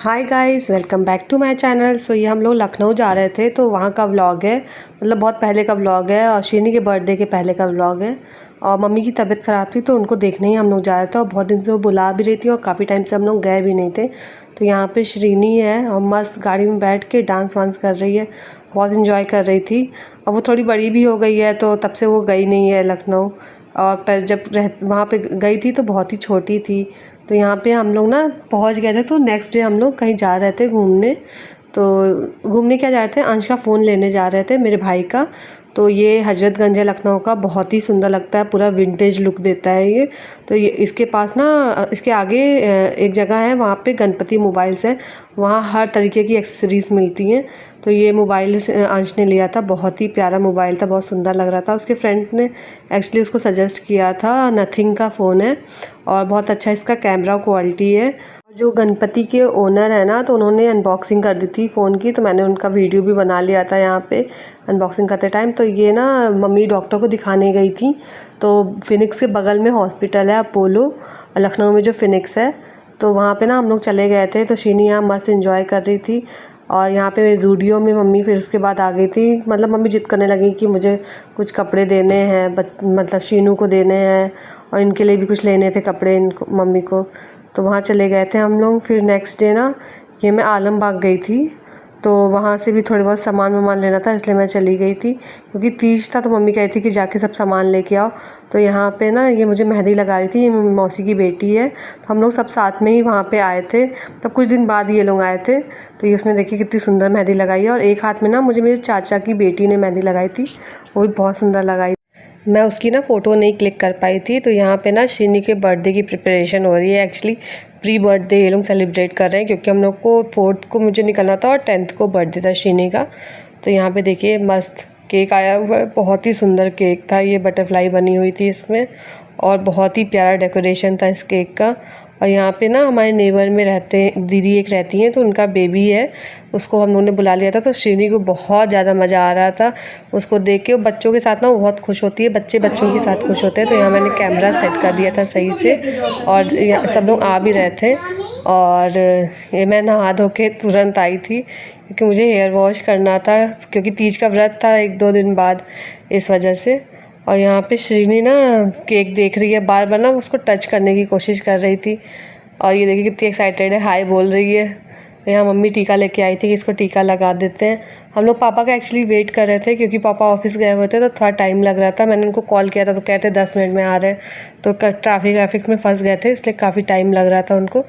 Hi guys, welcome back to my channel. So ये हम लोग लखनऊ जा रहे थे तो वहाँ का व्लॉग है। मतलब बहुत पहले का व्लॉग है और शीनी के बर्थडे के पहले का व्लॉग है। और मम्मी की तबीयत ख़राब थी तो उनको देखने ही हम लोग जा रहे थे और बहुत दिन से वो बुला भी रही थी और काफ़ी टाइम से हम लोग गए भी नहीं थे। तो यहाँ पे श्रीनी है और मस्त गाड़ी में बैठ के डांस वांस कर रही है, बहुत इन्जॉय कर रही थी। और वो थोड़ी बड़ी भी हो गई है तो तब से वो गई नहीं है लखनऊ। और पर जब वहाँ पे गई थी तो बहुत ही छोटी थी। तो यहाँ पे हम लोग ना पहुँच गए थे तो नेक्स्ट डे हम लोग कहीं जा रहे थे घूमने। तो घूमने क्या जा रहे थे, अंश का फ़ोन लेने जा रहे थे, मेरे भाई का। तो ये हजरतगंज है लखनऊ का, बहुत ही सुंदर लगता है, पूरा विंटेज लुक देता है ये। तो ये इसके पास ना इसके आगे एक जगह है, वहाँ पे गणपति मोबाइल्स है, वहाँ हर तरीके की एक्सेसरीज़ मिलती हैं। तो ये मोबाइल अंश ने लिया था, बहुत ही प्यारा मोबाइल था, बहुत सुंदर लग रहा था। उसके फ्रेंड ने एक्चुअली उसको सजेस्ट किया था, नथिंग का फ़ोन है और बहुत अच्छा इसका कैमरा क्वालिटी है। जो गणपति के ओनर है ना, तो उन्होंने अनबॉक्सिंग कर दी थी फ़ोन की, तो मैंने उनका वीडियो भी बना लिया था यहाँ पे अनबॉक्सिंग करते टाइम। तो ये ना मम्मी डॉक्टर को दिखाने गई थी, तो फिनिक्स के बगल में हॉस्पिटल है अपोलो, लखनऊ में जो फिनिक्स है, तो वहाँ पे ना हम लोग चले गए थे। तो शीनी यहाँ मस्त इन्जॉय कर रही थी और यहाँ पे ज़ूडियो में मम्मी फिर उसके बाद आ गई थी। मतलब मम्मी जिद करने लगी कि मुझे कुछ कपड़े देने हैं, मतलब शीनू को देने हैं और इनके लिए भी कुछ लेने थे कपड़े इनको, मम्मी को। तो वहाँ चले गए थे हम लोग। फिर नेक्स्ट डे ना ये मैं आलमबाग गई थी, तो वहाँ से भी थोड़े बहुत सामान वामान लेना था, इसलिए मैं चली गई थी क्योंकि तीज था। तो मम्मी कह रही थी कि जाके सब सामान लेके आओ। तो यहाँ पे ना ये मुझे मेहंदी लगा रही थी, ये मेरी मौसी की बेटी है। तो हम लोग सब साथ में ही वहाँ पे आए थे, तब कुछ दिन बाद ये लोग आए थे। तो ये उसने देखी कितनी सुंदर मेहंदी लगाई है और एक हाथ में ना मुझे मेरे चाचा की बेटी ने मेहंदी लगाई थी, वो भी बहुत सुंदर लगाई। मैं उसकी ना फ़ोटो नहीं क्लिक कर पाई थी। तो यहाँ पे ना शीनी के बर्थडे की प्रिपरेशन हो रही है। एक्चुअली प्री बर्थडे ये लोग सेलिब्रेट कर रहे हैं क्योंकि हम लोग को 4th को मुझे निकलना था और 10th को बर्थडे था शीनी का। तो यहाँ पे देखिए मस्त केक आया हुआ है, बहुत ही सुंदर केक था, ये बटरफ्लाई बनी हुई थी इसमें और बहुत ही प्यारा डेकोरेशन था इस केक का। और यहाँ पे ना हमारे नेबर में दीदी एक रहती हैं, तो उनका बेबी है, उसको हम लोगों ने बुला लिया था। तो श्रीनी को बहुत ज़्यादा मज़ा आ रहा था उसको देख के। वो बच्चों के साथ ना वो बहुत खुश होती है, बच्चे बच्चों के साथ खुश होते हैं। तो यहाँ मैंने कैमरा सेट कर दिया था सही से और सब लोग आ भी रहे थे। और ये मैं नहा धो के तुरंत आई थी क्योंकि मुझे हेयर वॉश करना था, क्योंकि तीज का व्रत था 1-2 दिन बाद, इस वजह से। और यहाँ पे श्रीनी ना केक देख रही है, बार बार ना उसको टच करने की कोशिश कर रही थी। और ये देखिए कितनी एक्साइटेड है, हाय बोल रही है। यहाँ मम्मी टीका लेके आई थी कि इसको टीका लगा देते हैं। हम लोग पापा का एक्चुअली वेट कर रहे थे क्योंकि पापा ऑफिस गए हुए थे तो थोड़ा टाइम लग रहा था। मैंने उनको कॉल किया था तो कहते 10 मिनट में आ रहे हैं, तो ट्रैफिक में फंस गए थे, इसलिए काफ़ी टाइम लग रहा था उनको।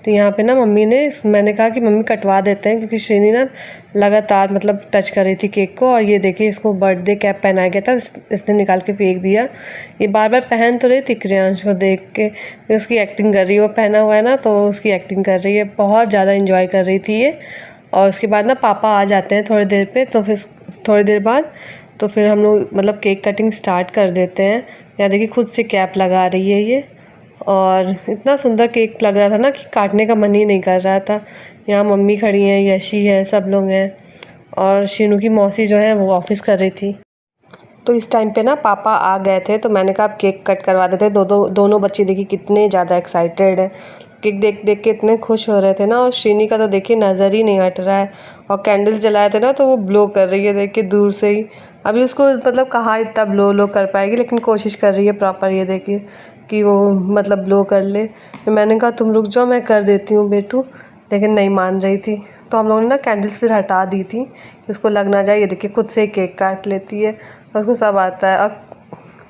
तो यहाँ पे ना मैंने कहा कि मम्मी कटवा देते हैं क्योंकि श्रीनी ना लगातार मतलब टच कर रही थी केक को। और ये देखिए इसको बर्थडे कैप पहनाया गया था, इसने निकाल के फेंक दिया। ये बार बार पहन तो रही थी, क्रियांश को देख के उसकी एक्टिंग कर रही है, वो पहना हुआ है ना तो उसकी एक्टिंग कर रही है, बहुत ज़्यादा इंजॉय कर रही थी ये। और उसके बाद ना पापा आ जाते हैं थोड़ी देर पे, तो फिर थोड़ी देर बाद तो फिर हम लोग मतलब केक कटिंग स्टार्ट कर देते हैं। यहाँ देखिए खुद से कैप लगा रही है ये, और इतना सुंदर केक लग रहा था ना कि काटने का मन ही नहीं कर रहा था। यहाँ मम्मी खड़ी हैं, यशी है, सब लोग हैं और शीनू की मौसी जो है वो ऑफिस कर रही थी। तो इस टाइम पे ना पापा आ गए थे तो मैंने कहा आप केक कट करवा देते। दोनों बच्चे देखिए कितने ज़्यादा एक्साइटेड हैं, केक देख देख के इतने खुश हो रहे थे ना। और श्रीनी का तो देखिए नज़र ही नहीं हट रहा है, और कैंडल्स जलाए थे ना तो वो ब्लो कर रही है देख के दूर से ही। अभी उसको मतलब कहाँ इतना ब्लो कर पाएगी, लेकिन कोशिश कर रही है प्रॉपर, ये देखिए कि वो मतलब ब्लो कर ले। तो मैंने कहा तुम रुक जाओ मैं कर देती हूँ बेटू, लेकिन नहीं मान रही थी। तो हम लोगों ने ना कैंडल्स फिर हटा दी थी कि उसको लग ना जाए। ये देखिए खुद से केक काट लेती है, उसको सब आता है। अब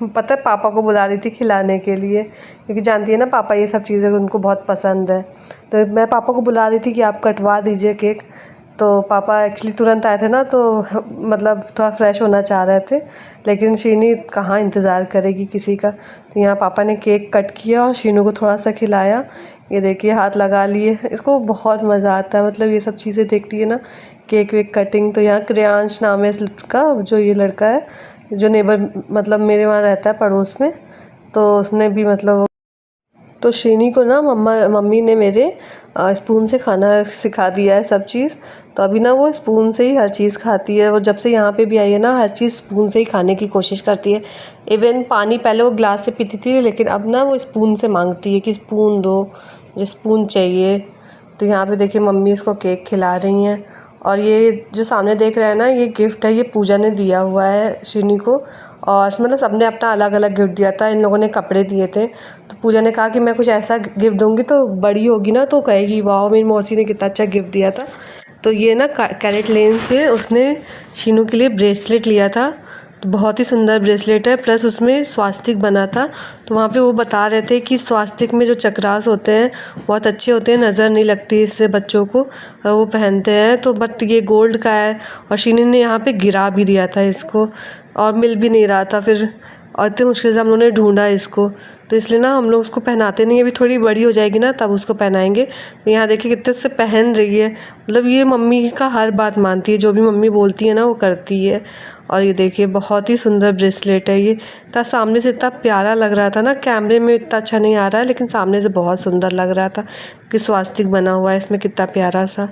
पता है पापा को बुला रही थी खिलाने के लिए, क्योंकि जानती है ना पापा ये सब चीज़ें उनको बहुत पसंद है। तो मैं पापा को बुला रही थी कि आप कटवा दीजिए केक। तो पापा एक्चुअली तुरंत आए थे ना, तो मतलब थोड़ा फ्रेश होना चाह रहे थे, लेकिन शीनी कहाँ इंतज़ार करेगी किसी का। तो यहाँ पापा ने केक कट किया और शीनू को थोड़ा सा खिलाया। ये देखिए हाथ लगा लिए, इसको बहुत मज़ा आता है, मतलब ये सब चीज़ें देखती है ना, केक वेक कटिंग। तो यहाँ क्रियांश नाम है इसका, जो ये लड़का है जो नेबर मतलब मेरे वहाँ रहता है पड़ोस में, तो उसने भी मतलब। तो शीनी को ना मम्मी ने मेरे स्पून से खाना सिखा दिया है सब चीज़। तो अभी ना वो स्पून से ही हर चीज़ खाती है। वो जब से यहाँ पे भी आई है ना, हर चीज़ स्पून से ही खाने की कोशिश करती है। इवन पानी पहले वो ग्लास से पीती थी, लेकिन अब ना वो स्पून से मांगती है कि स्पून दो, मुझे स्पून चाहिए। तो यहाँ पे देखिए मम्मी इसको केक खिला रही हैं। और ये जो सामने देख रहे हैं ना, ये गिफ्ट है, ये पूजा ने दिया हुआ है शीनी को। और मतलब सबने अपना अलग अलग गिफ्ट दिया था। इन लोगों ने कपड़े दिए थे, तो पूजा ने कहा कि मैं कुछ ऐसा गिफ्ट दूंगी तो बड़ी होगी ना तो कहेगी वाह मेरी मौसी ने कितना अच्छा गिफ्ट दिया था। तो ये ना कैरेट लेन से उसने शीनू के लिए ब्रेसलेट लिया था। तो बहुत ही सुंदर ब्रेसलेट है, प्लस उसमें स्वास्तिक बना था। तो वहाँ पे वो बता रहे थे कि स्वास्तिक में जो चक्रास होते हैं बहुत अच्छे होते हैं, नज़र नहीं लगती इससे बच्चों को, और वो पहनते हैं। तो बट ये गोल्ड का है और शीनी ने यहाँ पे गिरा भी दिया था इसको और मिल भी नहीं रहा था फिर, और इतनी मुश्किल से हम लोगों ने ढूंढा इसको। तो इसलिए ना हम लोग उसको पहनाते नहीं, अभी थोड़ी बड़ी हो जाएगी ना तब उसको पहनाएंगे। तो यहाँ देखिए कितने से पहन रही है, मतलब ये मम्मी का हर बात मानती है, जो भी मम्मी बोलती है ना वो करती है। और ये देखिए बहुत ही सुंदर ब्रेसलेट है ये। इतना सामने से इतना प्यारा लग रहा था ना, कैमरे में इतना अच्छा नहीं आ रहा है लेकिन सामने से बहुत सुंदर लग रहा था कि स्वास्तिक बना हुआ है इसमें, कितना प्यारा सा।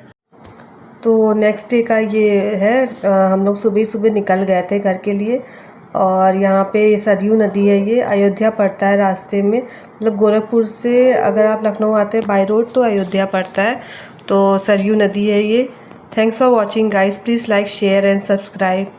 तो नेक्स्ट डे का ये है, हम लोग सुबह सुबह निकल गए थे घर के लिए। और यहाँ पे सरयू नदी है, ये अयोध्या पड़ता है रास्ते में, मतलब गोरखपुर से अगर आप लखनऊ आते हैं बाय रोड तो अयोध्या पड़ता है। तो सरयू नदी है ये। Thanks for watching guys, please like share and subscribe.